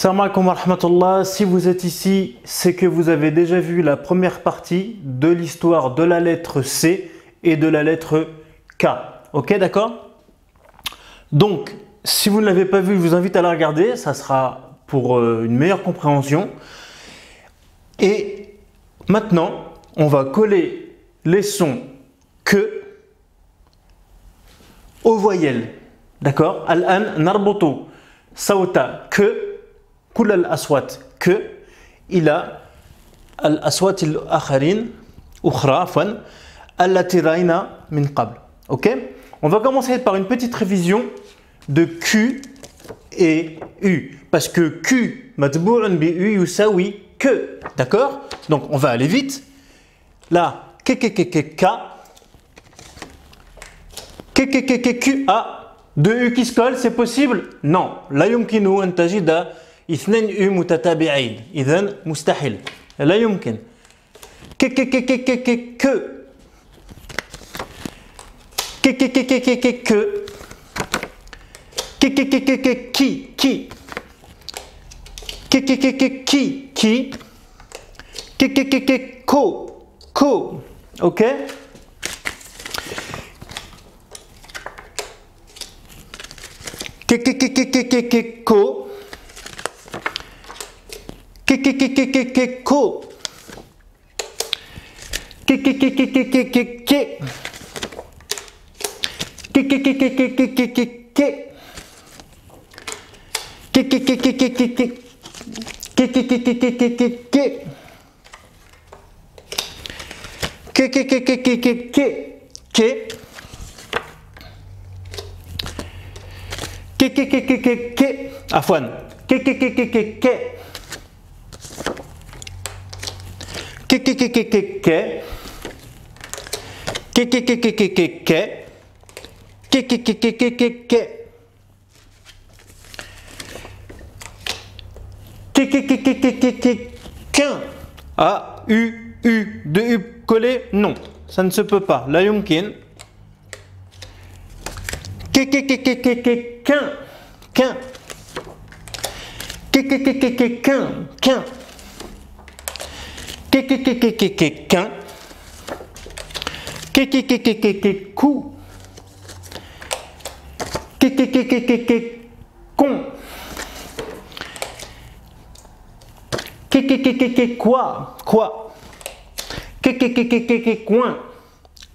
Salam alaikum wa rahmatullah. Si vous êtes ici, c'est que vous avez déjà vu la première partie de l'histoire de la lettre C et de la lettre K. Ok, d'accord? Donc, si vous ne l'avez pas vu, je vous invite à la regarder. Ça sera pour une meilleure compréhension. Et maintenant, on va coller les sons que aux voyelles. D'accord? Al-an narbutu sawta que كل الأصوات ك إلى الأصوات الآخرين أخرى عفوا التي رأينا من قبل. Ok? On va commencer par une petite révision de Q et U parce que Q متبوع بU يساوي que. D'accord? Donc on va aller vite. Là K Q A. Deux U qui se collent, c'est possible? Non. لا يمكن أن تجد اثنين U متتابعين. إذن مستحيل. لا يمكن. ك ko. Ok? Ko. Afwan. A, U, deux U collés? Non, ça ne se peut pas. La yumkin.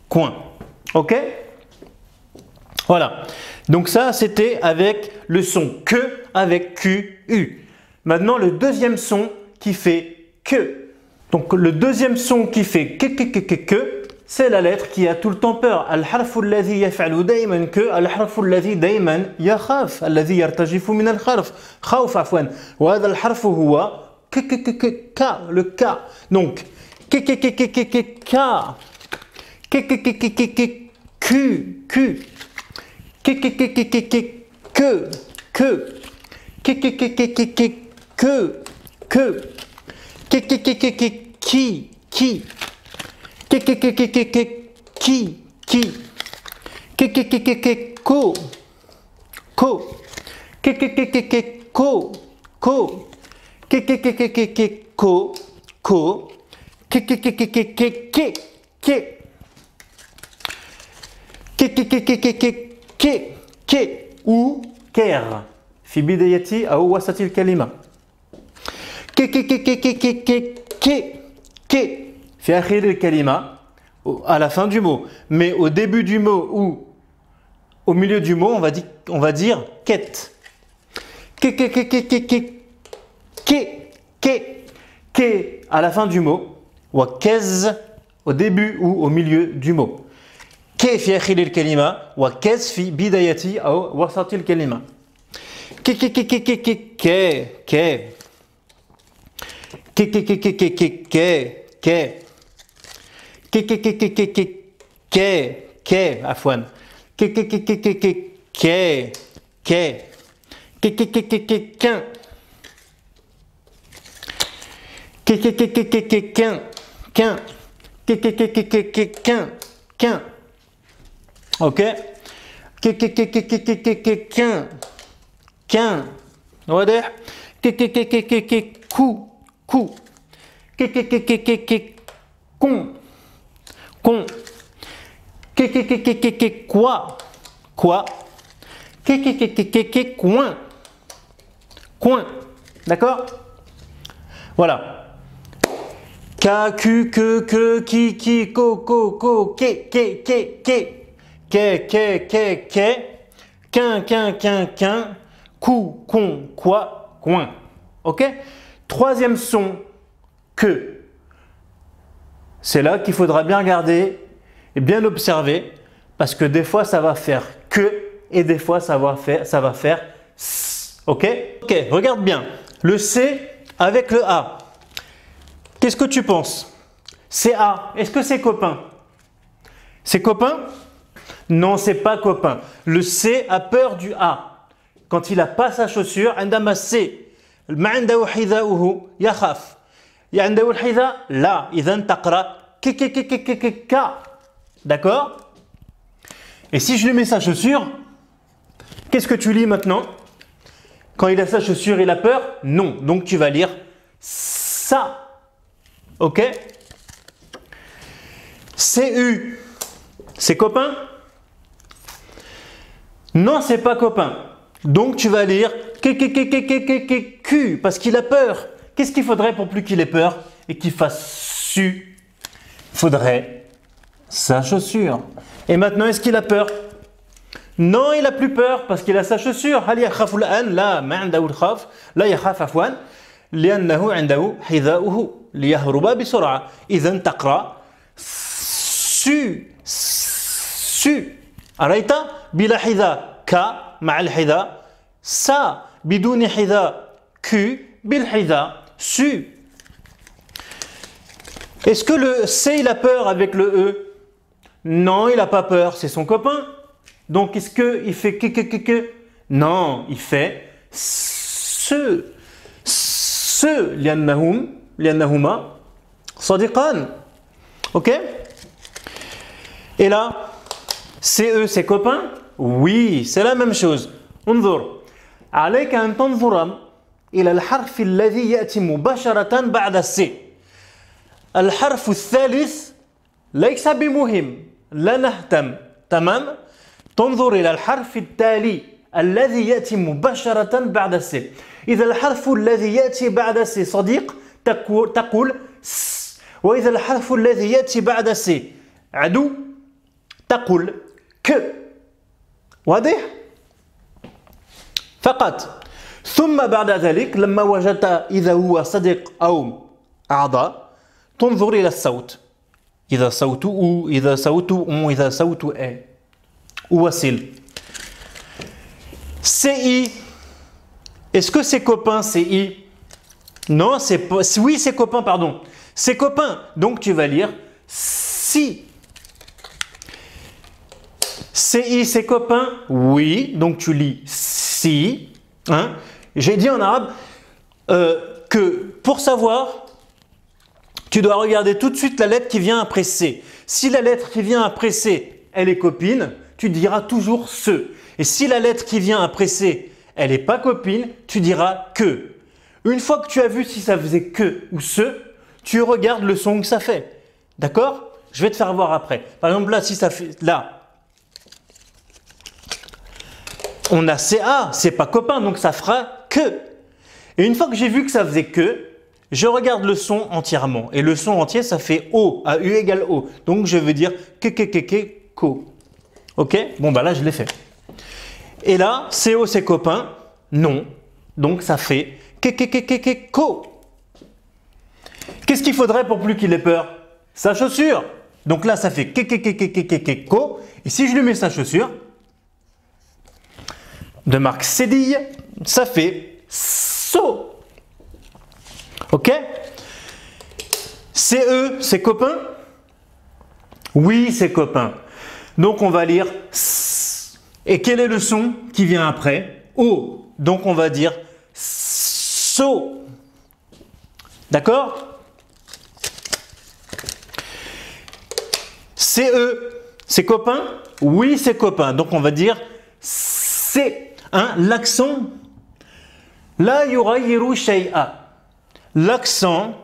Coin. Ok? Voilà. Donc ça, c'était avec le son que avec Q, U. Maintenant, le deuxième son qui fait que. Donc le deuxième son qui fait que, c'est la lettre qui a tout le temps peur. الحرف الذي يفعل دائما que الحرف الذي دائما يخاف الذي يرتجف من الخوف خوف عفوا وهذا الحرف هو ك le K. Donc ou كير في بداية أو وسط الكلمة في آخر الكلمة à la fin du mot, mais au début du mot ou au milieu du mot on va dire quête. À la fin du mot وكز au début ou au milieu du mot. ك في آخر الكلمة وكز في بداية أو وسط الكلمة. عفوا Ok. Qu'un. واضح. Cou. Cou. Con. Con. Quoi. Quoi. Coin. Coin. D'accord? Voilà. K, Q, que, qui, ko, quin, cou, con, quoi, coin. Ok? Troisième son, que. C'est là qu'il faudra bien regarder et bien observer parce que des fois ça va faire que et des fois ça va faire s. Ok? Ok, regarde bien. Le C avec le A. Qu'est-ce que tu penses? C'est A. Est-ce que c'est copain? C'est copain? Non, c'est pas copain. Le C a peur du A. Quand il n'a pas sa chaussure, عندما C ما عنده حذاؤه يخاف. عنده الحذاء لا. إذا تقرأ ك. D'accord? Et si je lui mets sa chaussure, qu'est-ce que tu lis maintenant? Quand il a sa chaussure, il a peur? Non. Donc tu vas lire ça. Ok? CU. C'est copain? Non, c'est pas copain. Donc tu vas lire Q parce qu'il a peur. Qu'est-ce qu'il faudrait pour plus qu'il ait peur et qu'il fasse su? Il faudrait sa chaussure. Et maintenant, est-ce qu'il a peur? Non, il n'a plus peur parce qu'il a sa chaussure. هل يخاف الآن؟ لا، ما عنده الخوف. لا يخاف عفوا لأنه عنده حذاؤه ليهرب بسرعة. إذا تقرأ سو. أريت؟ بلا حذاء ك مع الحذاء سا بدون حذاء ك بالحذاء سو. Est-ce que le C il a peur avec le E? Non, il n'a pas peur, c'est son copain. Donc est-ce qu'il fait que? Non, il fait ce لأنهما صديقان. Ok? Et là, CE, c'est copain? Oui, c'est la même chose. انظر. عليك أن تنظر إلى الحرف الذي يأتي مباشرة بعد السي. الحرف الثالث ليس بمهم، لا نهتم. تمام؟ تنظر إلى الحرف التالي الذي يأتي مباشرة بعد السي. إذا الحرف الذي يأتي بعد السي صديق تقول س. وإذا الحرف الذي يأتي بعد السي عدو تقول ك. واضح؟ فقط. ثم بعد ذلك لما وجدت إذا هو صديق أو أعضاء تنظر إلى الصوت. إذا صوت أو، إذا صوت أم، إذا صوت أ. وصل. CI. Est-ce que c'est copain CI? Non, c'est pas. Oui, c'est copain, pardon. C'est copain. Donc tu vas lire si. CI, c'est copain? Oui. Donc tu lis si. Hein? J'ai dit en arabe que pour savoir, tu dois regarder tout de suite la lettre qui vient après C. Si la lettre qui vient après C, elle est copine, tu diras toujours ce. Et si la lettre qui vient après C, elle n'est pas copine, tu diras que. Une fois que tu as vu si ça faisait que ou ce, tu regardes le son que ça fait. D'accord? Je vais te faire voir après. Par exemple, là, si ça fait. Là, on a CA, c'est pas copain, donc ça fera que. Et une fois que j'ai vu que ça faisait que, je regarde le son entièrement. Et le son entier, ça fait O, A U égale O. Donc je veux dire ko. Ok? Bon, bah là, je l'ai fait. Et là, CO, c'est copain? Non. Donc ça fait ko. Qu'est-ce qu'il faudrait pour plus qu'il ait peur? Sa chaussure. Donc là, ça fait ko. Et si je lui mets sa chaussure, de marque Cédille, ça fait so. Ok? CE, c'est copain? Oui, c'est copain. Donc on va lire S. Et quel est le son qui vient après? O. Donc on va dire so. D'accord? CE, c'est copain? Oui, c'est copain. Donc on va dire C. Hein, l'accent لا يغير شيئا. L'accent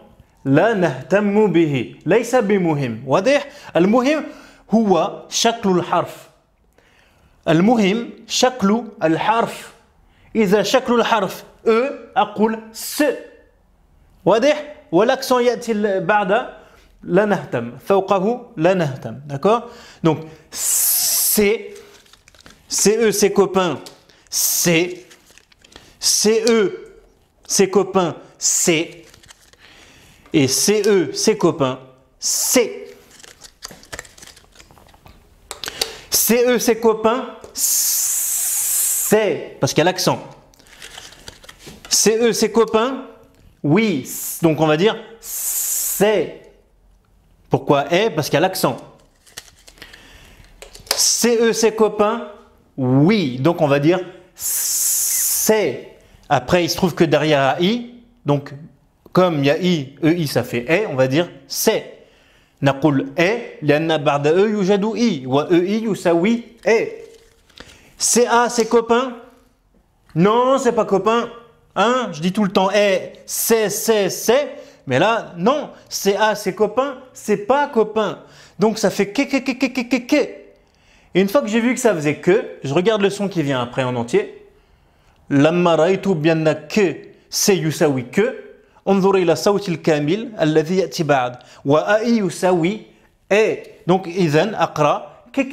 لا نهتم به ليس بمهم. واضح؟ المهم هو شكل الحرف. المهم شكل الحرف. إذا شكل الحرف E أقول س. واضح؟ والأكسون يأتي بعد لا نهتم فوقه لا نهتم. D'accord? Donc C, CE ses copains C, CE ses copains C et CE ses copains C. CE ses copains C parce qu'il y a l'accent. CE ses copains oui, donc on va dire c'est. Pourquoi est? Parce qu'il y a l'accent. CE ses copains oui, donc on va dire c'est. Après il se trouve que derrière I, donc comme il y a I, EI ça fait est, on va dire c'est. نقول est لأن بعد E يوجد I وEI يساوي est. CA ses copains non, c'est pas copain. Hein? Je dis tout le temps c'est. Mais là, non. CA ses copains, c'est pas copain. Donc ça fait que. Et une fois que j'ai vu que ça faisait que, je regarde le son qui vient après en entier. لما رأيت بأن que c'est يساوي que انظر إلى صوت الكامل الذي يأتي بعد وأي يساوي e. Donc إذن أقرأ ك.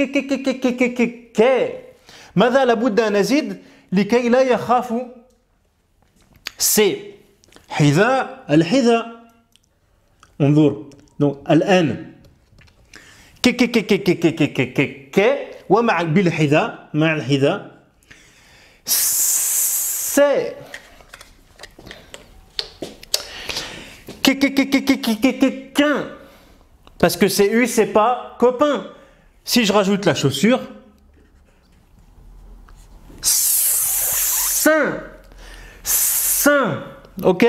ماذا لابد أن أزيد لكي لا يخاف سي حذاء الحذاء. انظر donc الآن ك ومع بالحذاء مع الحذاء سي qu'un parce que c'est U c'est pas copain. Si je rajoute la chaussure saint, ok?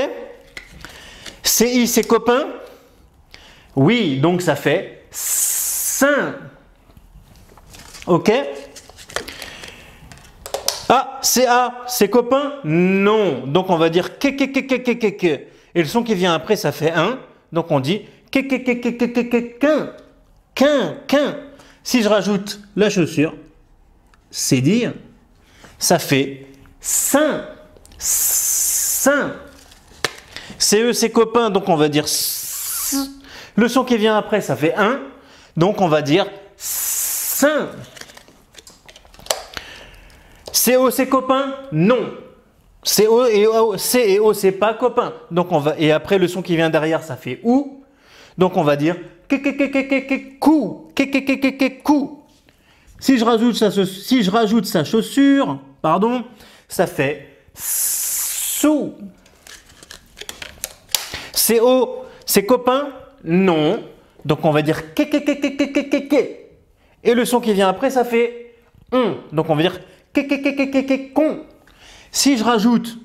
CI c'est copain oui, donc ça fait saint, ok? Ah, CA c'est copain non, donc on va dire que. Et le son qui vient après ça fait un, donc on dit qu'un. Si je rajoute la chaussure c'est dire ça fait saint. CE ses copains, donc on va dire s. Le son qui vient après, ça fait un, donc on va dire saint. CO ses copains, non. CO et O, C et O c'est pas copain, donc on va et après le son qui vient derrière, ça fait ou, donc on va dire cou. Si je rajoute sa chaussure, pardon, ça fait sous. CO, ses copains? Non. Donc on va dire ke. Et le son qui vient après, ça fait on. Donc on va dire con. Si je rajoute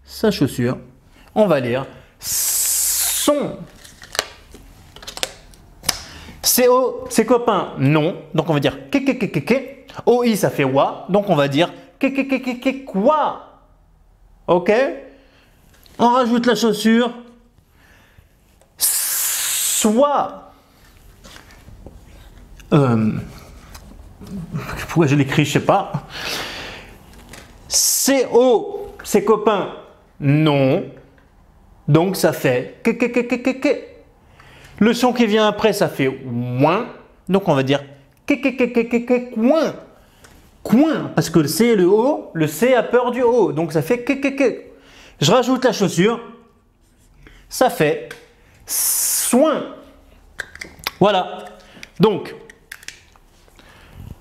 sa chaussure, on va lire son. CO, ses copains? Non. Donc on va dire ke. OI, ça fait wa. Donc on va dire quoi. Ok? On rajoute la chaussure. Soit. Pourquoi je l'écris, je sais pas. CO, ses copains? Non. Donc ça fait que. Le son qui vient après, ça fait ouin. Donc on va dire coin. Parce que le C et le O, le C a peur du O. Donc ça fait que. Je rajoute la chaussure. Ça fait soin. Voilà. Donc,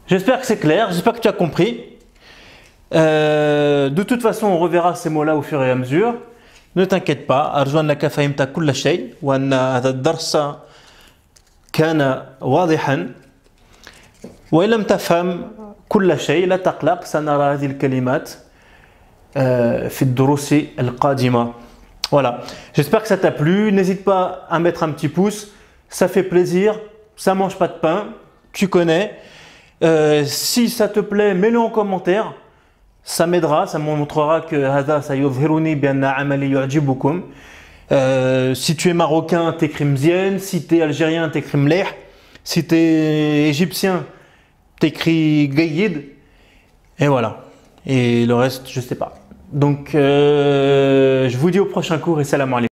j'espère que c'est clair. J'espère que tu as compris. De toute façon, on reverra ces mots-là au fur et à mesure. Ne t'inquiète pas. أرجو أنك فهمت كل شيء وأن هذا الدرس كان واضحا. وإن لم تفهم كل شيء لا تقلق. سنرى هذه الكلمات في الدروس القادمة. Voilà. J'espère que ça t'a plu. N'hésite pas à mettre un petit pouce. Ça fait plaisir. Ça mange pas de pain. Tu connais. Si ça te plaît, mets-le en commentaire. Ça m'aidera, ça me montrera que هذا سيظهرني بأن عملي يعجبكم. Si tu es marocain, t'écris mzien. Si tu es algérien, t'écris mleh. Si tu es égyptien, t'écris gayid. Et voilà. Et le reste, je sais pas. Donc, je vous dis au prochain cours et salam alaikum.